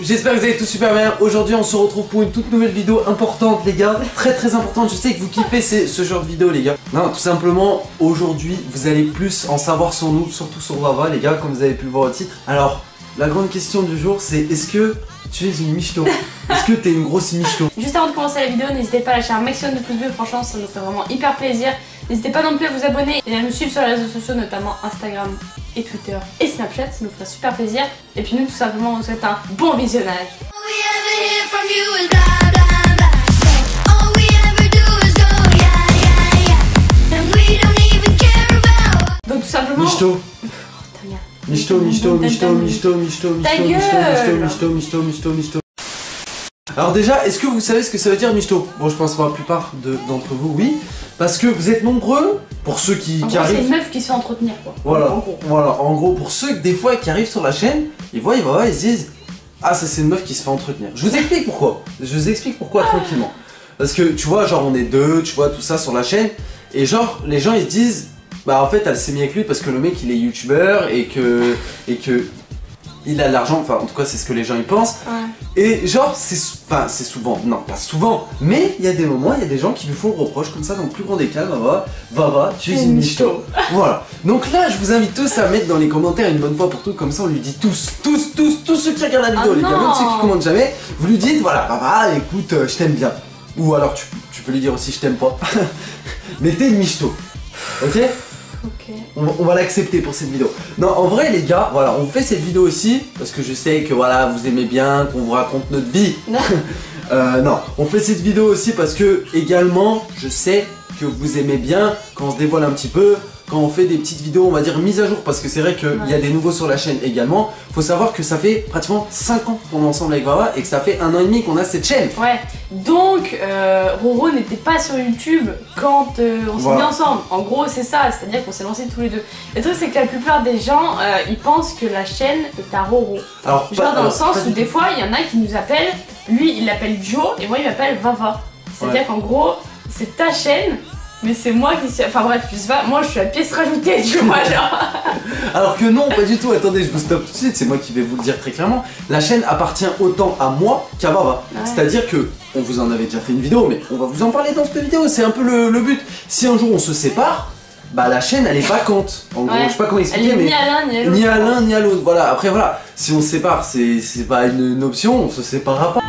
j'espère que vous allez tous super bien. Aujourd'hui on se retrouve pour une toute nouvelle vidéo importante les gars. Très importante, je sais que vous kiffez ce genre de vidéo les gars. Non, tout simplement, aujourd'hui vous allez plus en savoir sur nous, surtout sur Vava les gars, comme vous avez pu le voir au titre. Alors, la grande question du jour c'est est-ce que tu es une michto? Est-ce que t'es une grosse michto? Juste avant de commencer la vidéo, n'hésitez pas à lâcher un maximum de pouces bleus, franchement ça nous fait vraiment hyper plaisir. N'hésitez pas non plus à vous abonner et à nous suivre sur les réseaux sociaux, notamment Instagram et Twitter et Snapchat, ça nous ferait super plaisir. Et puis nous tout simplement on vous souhaite un bon visionnage. Donc tout simplement... Michto. Michto. Alors déjà, est-ce que vous savez ce que ça veut dire michto? Bon, je pense pour la plupart d'entre vous, oui. Parce que vous êtes nombreux, pour ceux qui arrivent... c'est une meuf qui se fait entretenir quoi. Voilà, en gros, pour ceux des fois qui arrivent sur la chaîne, ils voient, ils se disent ah ça c'est une meuf qui se fait entretenir. Je vous explique pourquoi. Tranquillement. Parce que tu vois, genre on est deux, tu vois, tout ça sur la chaîne. Et genre, les gens ils se disent bah en fait elle s'est mis avec lui parce que le mec il est youtubeur et que il a de l'argent, enfin en tout cas c'est ce que les gens ils pensent. Ouais. Et genre c'est souvent, non pas souvent, mais il y a des moments, il y a des gens qui lui font le reproche comme ça dans le plus grand des cas, Vava, tu es une michto. Voilà. Donc là je vous invite tous à mettre dans les commentaires une bonne fois pour toutes, comme ça on lui dit tous ceux qui regardent la vidéo, les gars, même ceux qui commentent jamais, vous lui dites voilà Vava écoute je t'aime bien. Ou alors tu peux lui dire aussi je t'aime pas. Mais t'es une michto. Ok? Ok. On va l'accepter pour cette vidéo. Non, en vrai les gars, voilà, on fait cette vidéo aussi parce que je sais que voilà, vous aimez bien qu'on vous raconte notre vie. Non, on fait cette vidéo aussi parce que également, je sais que vous aimez bien quand on se dévoile un petit peu, quand on fait des petites vidéos, on va dire mises à jour, parce que c'est vrai qu'il y a des nouveaux sur la chaîne également. Faut savoir que ça fait pratiquement 5 ans qu'on est ensemble avec Vava et que ça fait 1 an et demi qu'on a cette chaîne. Ouais, donc Roro n'était pas sur YouTube quand on s'est mis ensemble. En gros c'est ça, c'est-à-dire qu'on s'est lancés tous les deux. Le truc c'est que la plupart des gens, ils pensent que la chaîne est à Roro. Alors, genre dans le sens où des fois il y en a qui nous appellent, lui il l'appelle Joe et moi il m'appelle Vava. C'est-à-dire qu'en gros c'est ta chaîne, mais c'est moi qui suis... Enfin bref, je sais pas, moi je suis la pièce rajoutée, tu vois, genre... Alors que non, pas du tout, attendez, je vous stoppe tout de suite, c'est moi qui vais vous le dire très clairement. La chaîne appartient autant à moi qu'à Vava. Ouais. C'est-à-dire que, on vous en avait déjà fait une vidéo, mais on va vous en parler dans cette vidéo, c'est un peu le but. Si un jour on se sépare, bah la chaîne elle est vacante. En gros, je sais pas comment expliquer, mais... Ni à l'un ni à l'autre. Ni à l'un ni à l'autre, voilà. Après voilà, si on se sépare, c'est pas une option, on se séparera pas.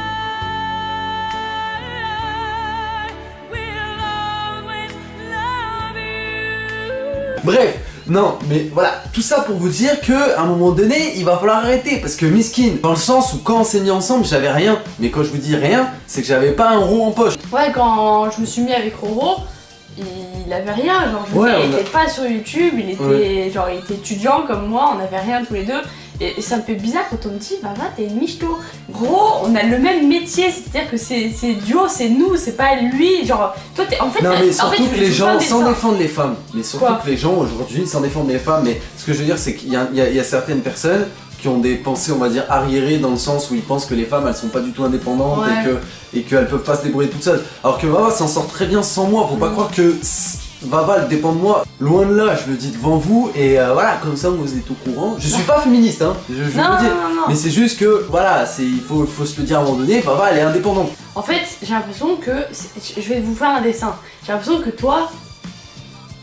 Bref, non, mais voilà, tout ça pour vous dire que à un moment donné, il va falloir arrêter parce que miskin, dans le sens où quand on s'est mis ensemble, j'avais rien. Mais quand je vous dis rien, c'est que j'avais pas un rond en poche. Ouais, quand je me suis mis avec Roro, il avait rien, genre je veux dire, il était pas sur YouTube, il était genre il était étudiant comme moi, on avait rien tous les deux. Et ça me fait bizarre quand on me dit Vava t'es une michto. Gros, on a le même métier, c'est-à-dire que c'est duo, c'est nous, c'est pas lui. Genre, toi t'es en fait. Non mais surtout que les gens, sans défendre les femmes, mais surtout que les gens aujourd'hui, sans défendre les femmes, mais ce que je veux dire c'est qu'il y a certaines personnes qui ont des pensées, on va dire, arriérées dans le sens où ils pensent que les femmes elles sont pas du tout indépendantes et qu'elles peuvent pas se débrouiller toutes seules. Alors que Vava s'en sort très bien sans moi, faut pas croire que Vava elle dépend de moi, loin de là, je le dis devant vous et voilà, comme ça vous êtes au courant. Je suis pas féministe hein, je veux dire, mais c'est juste que voilà, il faut se le dire à un moment donné, Vava elle est indépendante. En fait j'ai l'impression que, je vais vous faire un dessin, j'ai l'impression que toi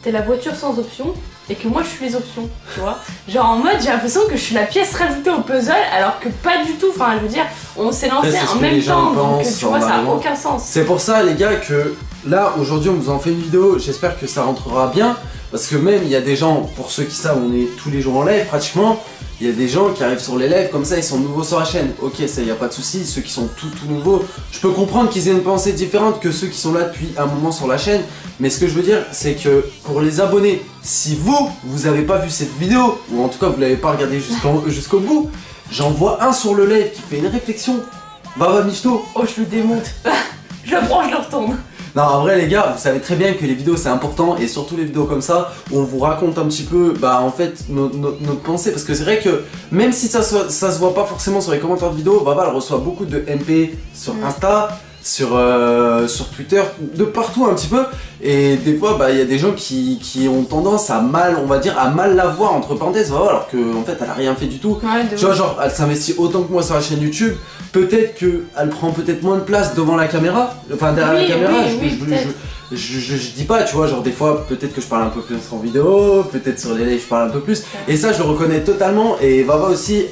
t'es la voiture sans option et que moi je suis les options, tu vois. Genre en mode j'ai l'impression que je suis la pièce rajoutée au puzzle alors que pas du tout, enfin je veux dire, on s'est lancé en même temps donc tu vois ça a aucun sens. C'est pour ça les gars que là aujourd'hui on vous en fait une vidéo, j'espère que ça rentrera bien parce que même il y a des gens, pour ceux qui savent on est tous les jours en live pratiquement, il y a des gens qui arrivent sur les lives comme ça, ils sont nouveaux sur la chaîne, ok ça y a pas de souci, ceux qui sont tout nouveaux, je peux comprendre qu'ils aient une pensée différente que ceux qui sont là depuis un moment sur la chaîne, mais ce que je veux dire c'est que pour les abonnés, si vous avez pas vu cette vidéo, ou en tout cas vous l'avez pas regardé jusqu'au bout, j'en vois un sur le live qui fait une réflexion, Vava michto. Oh je le démonte, je le prends, je le retourne. Non en vrai les gars, vous savez très bien que les vidéos c'est important et surtout les vidéos comme ça où on vous raconte un petit peu en fait notre pensée, parce que c'est vrai que même si ça se voit pas forcément sur les commentaires de vidéos, Vava elle reçoit beaucoup de MP sur Insta, sur Twitter, de partout un petit peu, et des fois bah il y a des gens qui ont tendance à mal, on va dire, à mal la voir entre parenthèses, voilà, alors qu'en fait elle a rien fait du tout. Ouais, tu vois, genre elle s'investit autant que moi sur la chaîne YouTube, peut-être qu'elle prend peut-être moins de place devant la caméra, enfin derrière la caméra, je dis pas, tu vois, genre des fois peut-être que je parle un peu plus en vidéo, peut-être sur les lives je parle un peu plus, et ça je le reconnais totalement, et Vava aussi.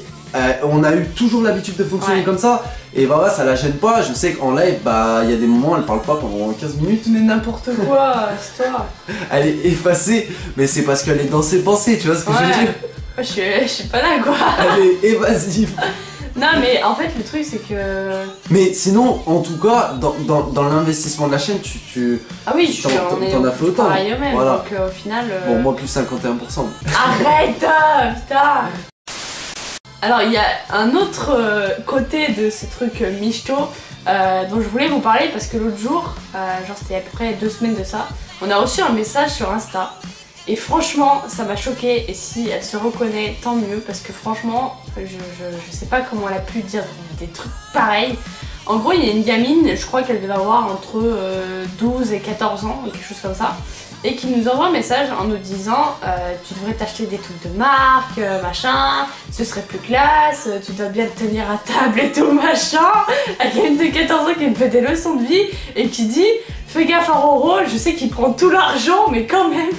On a eu toujours l'habitude de fonctionner comme ça, et Vava ça la gêne pas. Je sais qu'en live, bah il y a des moments elle parle pas pendant 15 minutes. Mais n'importe quoi, c'est toi. Elle est effacée, mais c'est parce qu'elle est dans ses pensées, tu vois ce que je veux dire. Je suis pas là quoi. Elle est évasive. Non mais en fait le truc c'est que... Mais sinon, en tout cas, dans l'investissement de la chaîne, Ah oui, t'en as fait autant. Pareil au même, voilà. donc au final... Bon, moi plus 51%. Arrête, putain. Alors il y a un autre côté de ce truc michto dont je voulais vous parler parce que l'autre jour, genre c'était à peu près 2 semaines de ça, on a reçu un message sur Insta et franchement ça m'a choquée, et si elle se reconnaît tant mieux parce que franchement je sais pas comment elle a pu dire des trucs pareils. En gros il y a une gamine, je crois qu'elle devait avoir entre 12 et 14 ans ou quelque chose comme ça, et qui nous envoie un message en nous disant tu devrais t'acheter des trucs de marque, machin, ce serait plus classe, tu dois bien te tenir à table et tout machin. La gamine de 14 ans qui me fait des leçons de vie et qui dit fais gaffe à Roro, je sais qu'il prend tout l'argent mais quand même.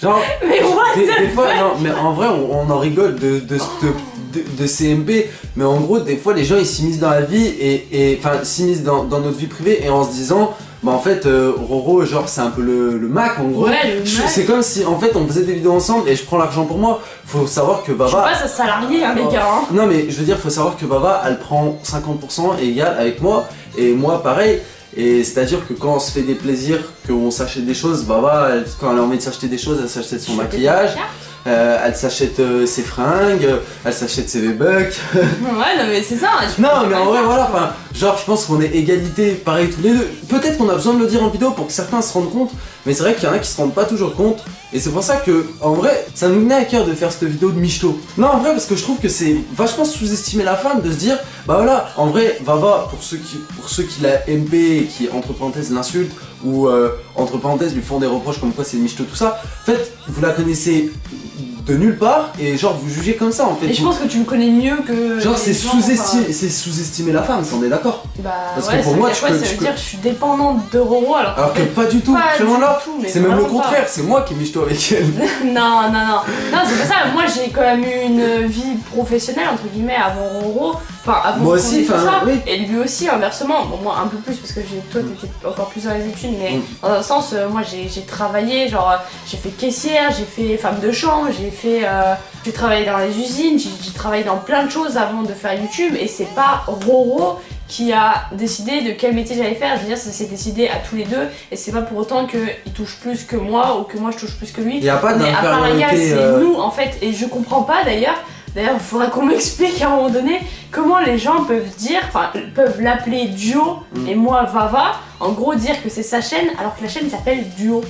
Genre, mais what des fois, non, mais en vrai on en rigole de CMP, mais en gros des fois les gens ils s'immiscent dans la vie et enfin s'immiscent dans notre vie privée, et en se disant bah en fait Roro genre c'est un peu le Mac en gros. Ouais, c'est comme si en fait on faisait des vidéos ensemble et je prends l'argent pour moi. Faut savoir que Vava... Je suis pas sa salariée hein, les gars hein. Non mais je veux dire, faut savoir que Vava elle prend 50% égal avec moi, et moi pareil. Et c'est à dire que quand on se fait des plaisirs, qu'on s'achète des choses, Vava quand elle a envie de s'acheter des choses, elle s'achète son maquillage, elle s'achète ses fringues, elle s'achète ses V-Bucks. Ouais non mais c'est ça. Non mais en vrai voilà, enfin, genre je pense qu'on est égalité pareil tous les deux. Peut-être qu'on a besoin de le dire en vidéo pour que certains se rendent compte, mais c'est vrai qu'il y en a qui se rendent pas toujours compte. Et c'est pour ça que, en vrai, ça nous venait à cœur de faire cette vidéo de michto. Non, en vrai, parce que je trouve que c'est vachement sous-estimer la femme de se dire, bah voilà, en vrai, Vava, pour ceux qui la MP et qui, entre parenthèses, l'insultent, ou entre parenthèses, lui font des reproches comme quoi c'est michto, tout ça, en fait, vous la connaissez de nulle part, et genre, vous jugez comme ça, en fait. Et je pense que tu me connais mieux que... Genre, c'est sous-estimer la femme, ça, on est d'accord. Bah parce ouais, que pour moi, ça veut dire que je suis dépendante de Roro alors que pas du tout, très loin là. C'est même le contraire, c'est moi qui michto avec elle. Non, c'est pas ça. Moi j'ai quand même eu une vie professionnelle entre guillemets avant Roro. Enfin, avant moi aussi, ça, oui. Et lui aussi, inversement. Bon, moi un peu plus parce que toi t'étais encore plus dans les études, mais dans un sens, moi j'ai travaillé, genre j'ai fait caissière, j'ai fait femme de chambre, j'ai travaillé dans les usines, j'ai travaillé dans plein de choses avant de faire YouTube, et c'est pas Roro qui a décidé de quel métier j'allais faire. Je veux dire, ça s'est décidé à tous les deux, et c'est pas pour autant qu'il touche plus que moi ou que moi je touche plus que lui. Il y a pas mais à part égale, c'est d'infériorité. nous en fait, et je comprends pas d'ailleurs. D'ailleurs, il faudra qu'on m'explique à un moment donné comment les gens peuvent dire, enfin, peuvent l'appeler Duo et moi Vava, en gros dire que c'est sa chaîne alors que la chaîne s'appelle Duo.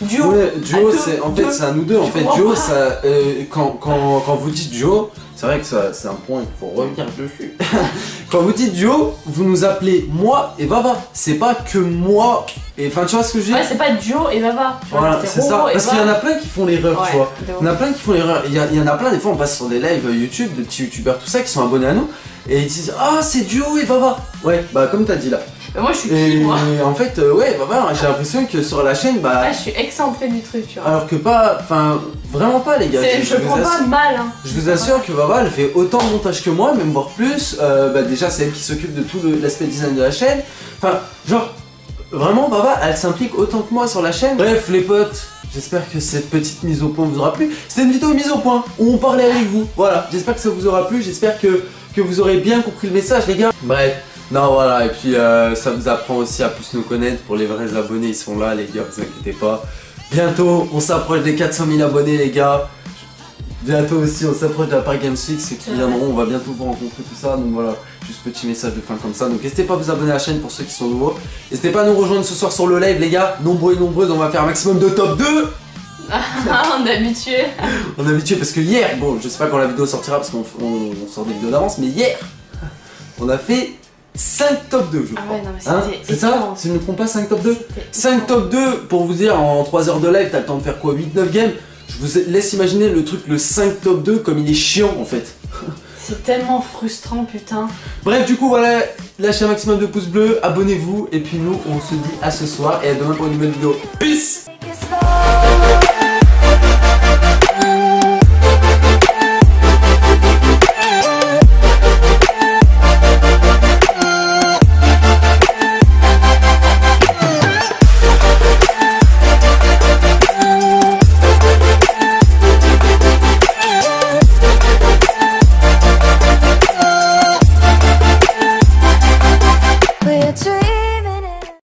Duo, ouais, Duo, c'est en fait c'est à nous deux. En fait, Duo, ça, quand vous dites Duo, c'est vrai que c'est un point qu'il faut revenir dessus. Quand vous dites Duo, vous nous appelez moi et Vava. C'est pas que moi. Et enfin, tu vois ce que je dis? Ouais, c'est pas Duo et Vava. Voilà, c'est ça. Parce qu'il y en a plein qui font l'erreur, ouais, tu vois. Il y en a plein qui font l'erreur. Il y en a plein, des fois, on passe sur des lives YouTube, de petits youtubeurs, tout ça, qui sont abonnés à nous. Et ils disent ah, c'est Duo et Vava. Ouais, bah, comme t'as dit là. Mais moi, je suis qui, moi? En fait, ouais, Vava, j'ai l'impression que sur la chaîne, bah. Ouais, je suis excentrée du truc, tu vois. Alors que pas. Enfin, vraiment pas, les gars. Je prends pas mal, hein. Je vous assure que Vava, elle fait autant de montage que moi, même voire plus. Bah, déjà, c'est elle qui s'occupe de tout l'aspect design de la chaîne. Enfin, genre. Vraiment, Vava, elle s'implique autant que moi sur la chaîne. Bref, les potes, j'espère que cette petite mise au point vous aura plu. C'était une vidéo mise au point où on parlait avec vous. Voilà, j'espère que ça vous aura plu. J'espère que vous aurez bien compris le message, les gars. Bref, non, voilà, et puis ça vous apprend aussi à plus nous connaître. Pour les vrais abonnés, ils sont là, les gars, vous inquiétez pas. Bientôt, on s'approche des 400 000 abonnés, les gars. Bientôt aussi, on s'approche de la Paris Games Week, ceux qui viendront, on va bientôt vous rencontrer, tout ça. Donc voilà, juste petit message de fin comme ça. Donc n'hésitez pas à vous abonner à la chaîne pour ceux qui sont nouveaux. N'hésitez pas à nous rejoindre ce soir sur le live, les gars. Nombreux et nombreuses, on va faire un maximum de top 2. On est habitué. On est habitué parce que hier, bon, je sais pas quand la vidéo sortira parce qu'on sort des vidéos d'avance, mais hier, on a fait 5 top 2 je Ah crois. ouais, non, mais Hein, c'était c'est ça? écœurant. Si je ne me trompe pas, 5 top 2? C'était 5 écœurant. top 2, pour vous dire, en 3 heures de live, t'as le temps de faire quoi? 8-9 games? Je vous laisse imaginer le truc, le 5 top 2, comme il est chiant en fait. C'est tellement frustrant, putain. Bref, du coup, voilà, lâchez un maximum de pouces bleus, abonnez-vous, et puis nous, on se dit à ce soir et à demain pour une nouvelle vidéo. Peace!